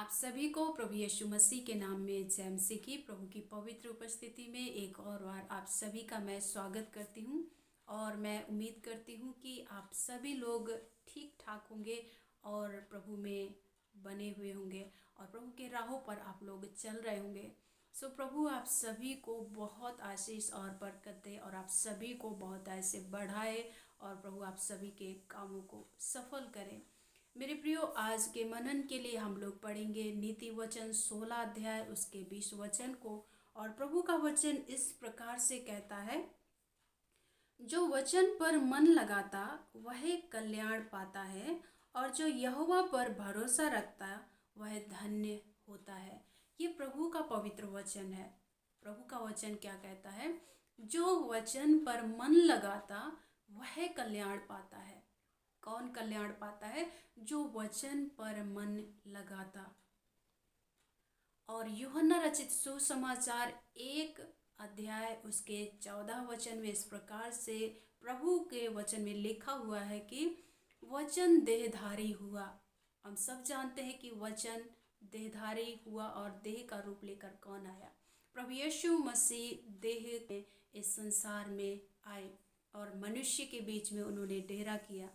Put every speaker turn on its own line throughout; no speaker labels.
आप सभी को प्रभु यीशु मसीह के नाम में जय मसीह की। प्रभु की पवित्र उपस्थिति में एक और बार आप सभी का मैं स्वागत करती हूँ और मैं उम्मीद करती हूँ कि आप सभी लोग ठीक ठाक होंगे और प्रभु में बने हुए होंगे और प्रभु के राहों पर आप लोग चल रहे होंगे। सो प्रभु आप सभी को बहुत आशीष और बरकत दे और आप सभी को बहुत ऐसे बढ़ाए और प्रभु आप सभी के कामों को सफल करें। मेरे प्रियो, आज के मनन के लिए हम लोग पढ़ेंगे नीति वचन 16 अध्याय उसके 20 वचन को। और प्रभु का वचन इस प्रकार से कहता है, जो वचन पर मन लगाता वह कल्याण पाता है और जो यहोवा पर भरोसा रखता वह धन्य होता है। ये प्रभु का पवित्र वचन है। प्रभु का वचन क्या कहता है? जो वचन पर मन लगाता वह कल्याण पाता है। कौन कल्याण पाता है? जो वचन पर मन लगाता। और यूहन्ना रचित सुसमाचार 1 अध्याय उसके 14 वचन में इस प्रकार से प्रभु के वचन में लिखा हुआ है कि वचन देहधारी हुआ। हम सब जानते हैं कि वचन देहधारी हुआ और देह का रूप लेकर कौन आया? प्रभु यीशु मसीह देह में इस संसार में आए और मनुष्य के बीच में उन्होंने डेरा किया।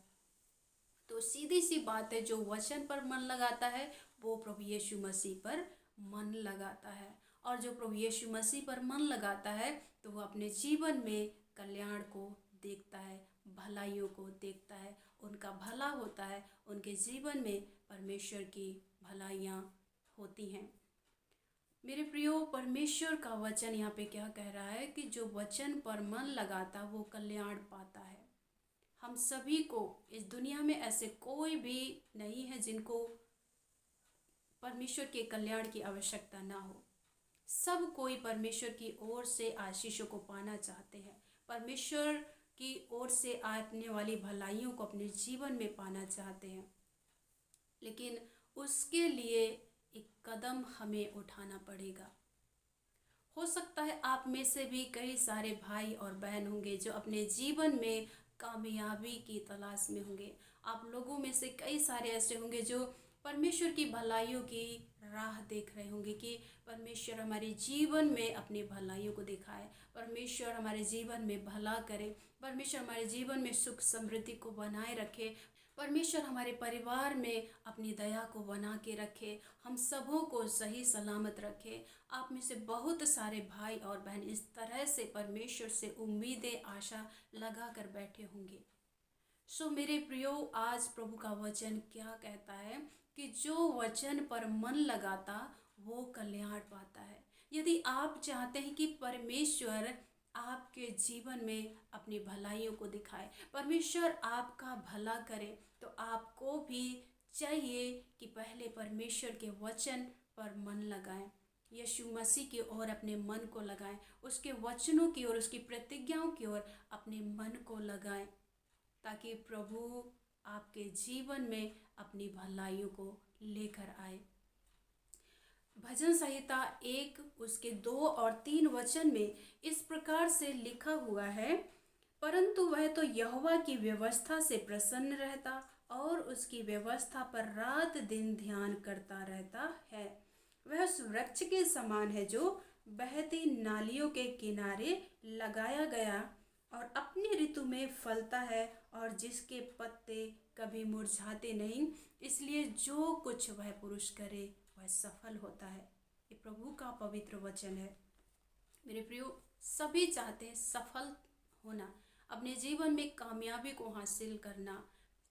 तो सीधी सी बात है, जो वचन पर मन लगाता है वो प्रभु यीशु मसीह पर मन लगाता है। और जो प्रभु यीशु मसीह पर मन लगाता है तो वो अपने जीवन में कल्याण को देखता है, भलाइयों को देखता है, उनका भला होता है, उनके जीवन में परमेश्वर की भलाइयाँ होती हैं। मेरे प्रियो, परमेश्वर का वचन यहाँ पे क्या कह रहा है कि जो वचन पर मन लगाता वो कल्याण पाता है। हम सभी को इस दुनिया में ऐसे कोई भी नहीं है जिनको परमेश्वर के कल्याण की आवश्यकता ना हो। सब कोई परमेश्वर की ओर से आशीषों को पाना चाहते हैं, परमेश्वर की ओर से आने वाली भलाइयों को अपने जीवन में पाना चाहते हैं। लेकिन उसके लिए एक कदम हमें उठाना पड़ेगा। हो सकता है आप में से भी कई सारे भाई और बहन होंगे जो अपने जीवन में कामयाबी की तलाश में होंगे। आप लोगों में से कई सारे ऐसे होंगे जो परमेश्वर की भलाइयों की राह देख रहे होंगे कि परमेश्वर हमारे जीवन में अपनी भलाइयों को दिखाए, परमेश्वर हमारे जीवन में भला करे, परमेश्वर हमारे जीवन में सुख समृद्धि को बनाए रखे, परमेश्वर हमारे परिवार में अपनी दया को बना के रखे, हम सबों को सही सलामत रखे। आप में से बहुत सारे भाई और बहन इस तरह से परमेश्वर से उम्मीदें आशा लगा कर बैठे होंगे। सो मेरे प्रियो, आज प्रभु का वचन क्या कहता है कि जो वचन पर मन लगाता वो कल्याण पाता है। यदि आप चाहते हैं कि परमेश्वर आपके जीवन में अपनी भलाइयों को दिखाए, परमेश्वर आपका भला करे, तो आपको भी चाहिए कि पहले परमेश्वर के वचन पर मन लगाएं, यीशु मसीह की ओर अपने मन को लगाएं, उसके वचनों की ओर, उसकी प्रतिज्ञाओं की ओर अपने मन को लगाएं, ताकि प्रभु आपके जीवन में अपनी भलाइयों को लेकर आए। भजन संहिता 1 उसके 2 और 3 वचन में इस प्रकार से लिखा हुआ है, परंतु वह तो यहोवा की व्यवस्था से प्रसन्न रहता और उसकी व्यवस्था पर रात दिन ध्यान करता रहता है। वह उस वृक्ष के समान है जो बहती नालियों के किनारे लगाया गया और अपनी ऋतु में फलता है और जिसके पत्ते कभी मुरझाते नहीं, इसलिए जो कुछ वह पुरुष करे वह सफल होता है। ये प्रभु का पवित्र वचन है। मेरे प्रियो, सभी चाहते हैं सफल होना, अपने जीवन में कामयाबी को हासिल करना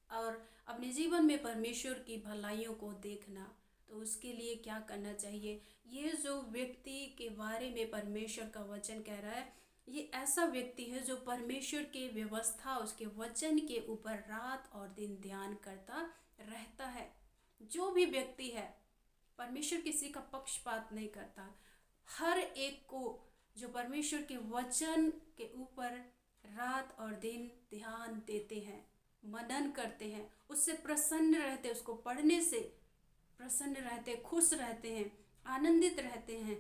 और अपने जीवन में परमेश्वर की भलाइयों को देखना। तो उसके लिए क्या करना चाहिए? ये जो व्यक्ति के बारे में परमेश्वर का वचन कह रहा है, ये ऐसा व्यक्ति है जो परमेश्वर के व्यवस्था, उसके वचन के ऊपर रात और दिन ध्यान करता रहता है। जो भी व्यक्ति है, परमेश्वर किसी का पक्षपात नहीं करता। हर एक को जो परमेश्वर के वचन के ऊपर रात और दिन ध्यान देते हैं, मनन करते हैं, उससे प्रसन्न रहते, उसको पढ़ने से प्रसन्न रहते, खुश रहते हैं, आनंदित रहते हैं।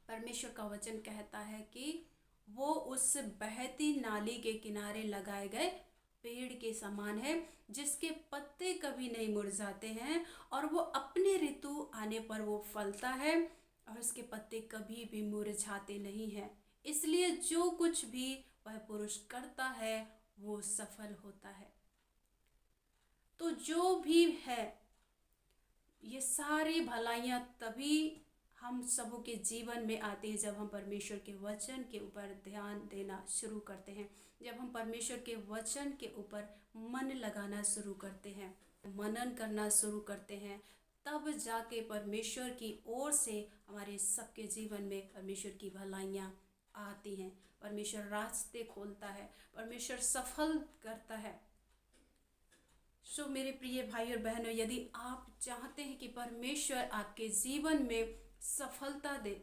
परमेश्वर का वचन कहता है कि वो उस बहती नाली के किनारे लगाए गए पेड़ के समान है जिसके पत्ते कभी नहीं मुरझाते हैं और वो अपनी ऋतु आने पर वो फलता है और उसके पत्ते कभी भी मुरझाते नहीं हैं। इसलिए जो कुछ भी वह पुरुष करता है वो सफल होता है। तो जो भी है, ये सारी भलाइयाँ तभी हम सबों के जीवन में आती है जब हम परमेश्वर के वचन के ऊपर ध्यान देना शुरू करते हैं, जब हम परमेश्वर के वचन के ऊपर मन लगाना शुरू करते हैं, मनन करना शुरू करते हैं, तब जाके परमेश्वर की ओर से हमारे सबके जीवन में परमेश्वर की भलाइयाँ आती हैं। परमेश्वर रास्ते खोलता है, परमेश्वर सफल करता है। सो मेरे प्रिय भाई और बहनों, यदि आप चाहते हैं कि परमेश्वर आपके जीवन में सफलता दे,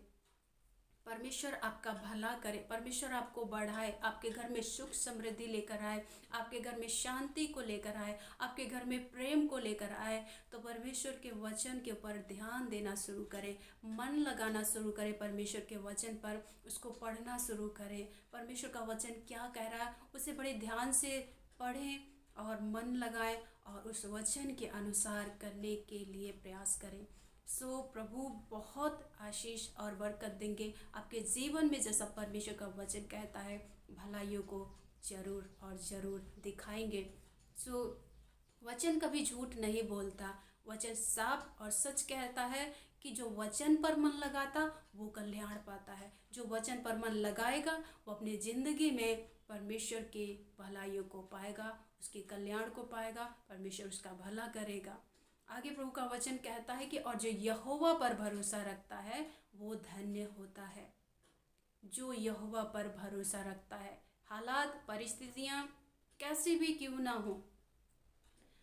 परमेश्वर आपका भला करे, परमेश्वर आपको बढ़ाए, आपके घर में सुख समृद्धि लेकर आए, आपके घर में शांति को लेकर आए, आपके घर में प्रेम को लेकर आए, तो परमेश्वर के वचन के ऊपर ध्यान देना शुरू करें, मन लगाना शुरू करें परमेश्वर के वचन पर, उसको पढ़ना शुरू करें। परमेश्वर का वचन क्या कह रहा है उसे बड़े ध्यान से पढ़ें और मन लगाएं और उस वचन के अनुसार करने के लिए प्रयास करें। सो प्रभु बहुत आशीष और बरकत देंगे आपके जीवन में, जैसा परमेश्वर का वचन कहता है भलाइयों को जरूर और ज़रूर दिखाएंगे। सो वचन कभी झूठ नहीं बोलता, वचन साफ और सच कहता है कि जो वचन पर मन लगाता वो कल्याण पाता है। जो वचन पर मन लगाएगा वो अपनी ज़िंदगी में परमेश्वर के भलाइयों को पाएगा, उसके कल्याण को पाएगा, परमेश्वर उसका भला करेगा। आगे प्रभु का वचन कहता है कि और जो यहोवा पर भरोसा रखता है वो धन्य होता है। जो यहोवा पर भरोसा रखता है, हालात परिस्थितियाँ कैसी भी क्यों ना हो,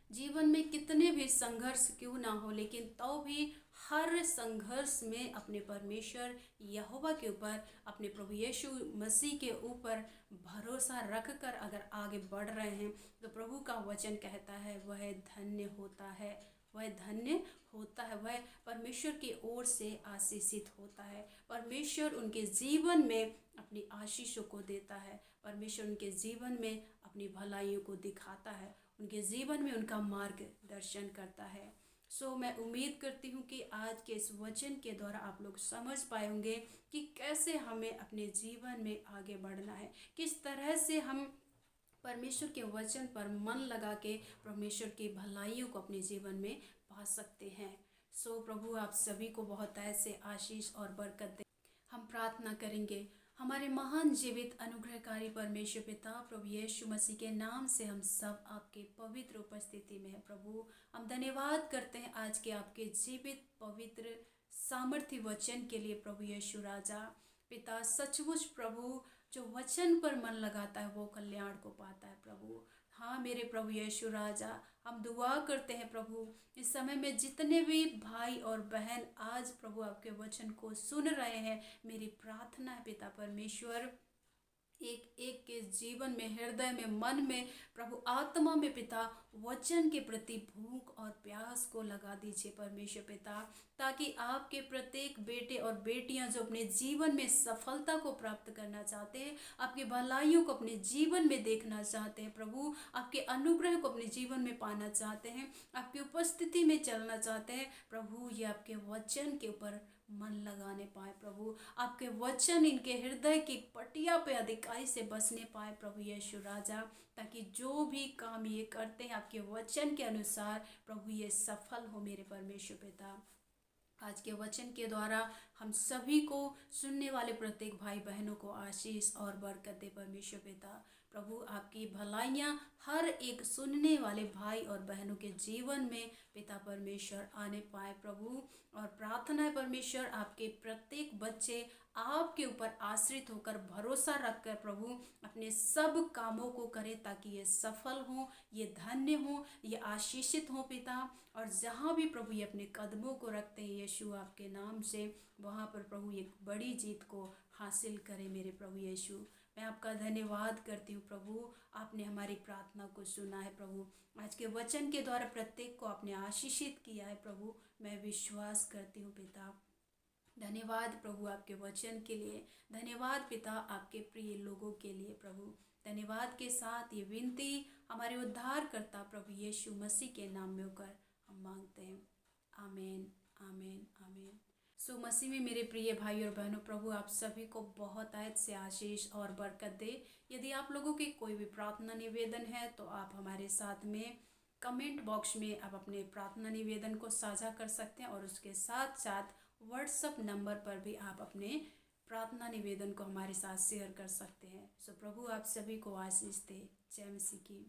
जीवन में कितने भी संघर्ष क्यों ना हो, लेकिन तो भी हर संघर्ष में अपने परमेश्वर यहोवा के ऊपर, अपने प्रभु यीशु मसीह के ऊपर भरोसा रख कर अगर आगे बढ़ रहे हैं तो प्रभु का वचन कहता है वह धन्य होता है, वह धन्य होता है, वह परमेश्वर की ओर से आशीषित होता है। परमेश्वर उनके जीवन में अपनी आशीषों को देता है, परमेश्वर उनके जीवन में अपनी भलाइयों को दिखाता है, उनके जीवन में उनका मार्गदर्शन करता है। सो मैं उम्मीद करती हूँ कि आज के इस वचन के द्वारा आप लोग समझ पाए होंगे कि कैसे हमें अपने जीवन में आगे बढ़ना है, किस तरह से हम परमेश्वर के वचन पर मन लगा के परमेश्वर की भलाइयों को अपने जीवन में पा सकते हैं। सो प्रभु आप सभी को बहुत ऐसे आशीष और बरकत दे। हम प्रार्थना करेंगे। हमारे महान जीवित अनुग्रहकारी परमेश्वर पिता प्रभु यीशु मसीह के नाम से हम सब आपके पवित्र उपस्थिति में है। प्रभु हम धन्यवाद करते हैं आज के आपके जीवित पवित्र सामर्थ्य वचन के लिए। प्रभु यीशु राजा पिता, सचमुच प्रभु जो वचन पर मन लगाता है वो कल्याण को पाता है। प्रभु हाँ मेरे प्रभु यीशु राजा, हम दुआ करते हैं प्रभु इस समय में जितने भी भाई और बहन आज प्रभु आपके वचन को सुन रहे हैं, मेरी प्रार्थना है पिता परमेश्वर एक एक के जीवन में, हृदय में, मन में, प्रभु आत्मा में पिता वचन के प्रति भूख और प्यास को लगा दीजिए परमेश्वर पिता, ताकि आपके प्रत्येक बेटे और बेटियां जो अपने जीवन में सफलता को प्राप्त करना चाहते हैं, आपकी भलाइयों को अपने जीवन में देखना चाहते हैं, प्रभु आपके अनुग्रह को अपने जीवन में पाना चाहते हैं, आपकी उपस्थिति में चलना चाहते हैं, प्रभु ये आपके वचन के ऊपर मन लगाने पाए। प्रभु आपके वचन इनके हृदय की पटिया पे अधिकाई से बसने पाए प्रभु यीशु राजा, ताकि जो भी काम ये करते हैं आपके वचन के अनुसार प्रभु ये सफल हो मेरे परमेश्वर पिता। आज के वचन के द्वारा हम सभी को, सुनने वाले प्रत्येक भाई बहनों को आशीष और बरकत दे परमेश्वर पिता। प्रभु आपकी भलाइयाँ हर एक सुनने वाले भाई और बहनों के जीवन में पिता परमेश्वर आने पाए प्रभु। और प्रार्थना है परमेश्वर आपके प्रत्येक बच्चे आपके ऊपर आश्रित होकर, भरोसा रखकर प्रभु अपने सब कामों को करें, ताकि ये सफल हों, ये धन्य हों, ये आशीषित हों पिता। और जहाँ भी प्रभु ये अपने कदमों को रखते हैं यीशु आपके नाम से, वहाँ पर प्रभु एक बड़ी जीत को हासिल करें मेरे प्रभु यीशु। मैं आपका धन्यवाद करती हूँ प्रभु, आपने हमारी प्रार्थना को सुना है प्रभु। आज के वचन के द्वारा प्रत्येक को आपने आशीषित किया है प्रभु, मैं विश्वास करती हूँ पिता। धन्यवाद प्रभु आपके वचन के लिए, धन्यवाद पिता आपके प्रिय लोगों के लिए प्रभु। धन्यवाद के साथ ये विनती हमारे उद्धारकर्ता प्रभु यीशु मसीह के नाम में होकर हम मांगते हैं। आमीन, आमीन। सो मसीह में मेरे प्रिय भाई और बहनों, प्रभु आप सभी को बहुत आयत से आशीष और बरकत दे। यदि आप लोगों की कोई भी प्रार्थना निवेदन है तो आप हमारे साथ में कमेंट बॉक्स में आप अपने प्रार्थना निवेदन को साझा कर सकते हैं, और उसके साथ साथ व्हाट्सएप नंबर पर भी आप अपने प्रार्थना निवेदन को हमारे साथ शेयर कर सकते हैं। सो प्रभु आप सभी को आशीष दे। जय मसीह की।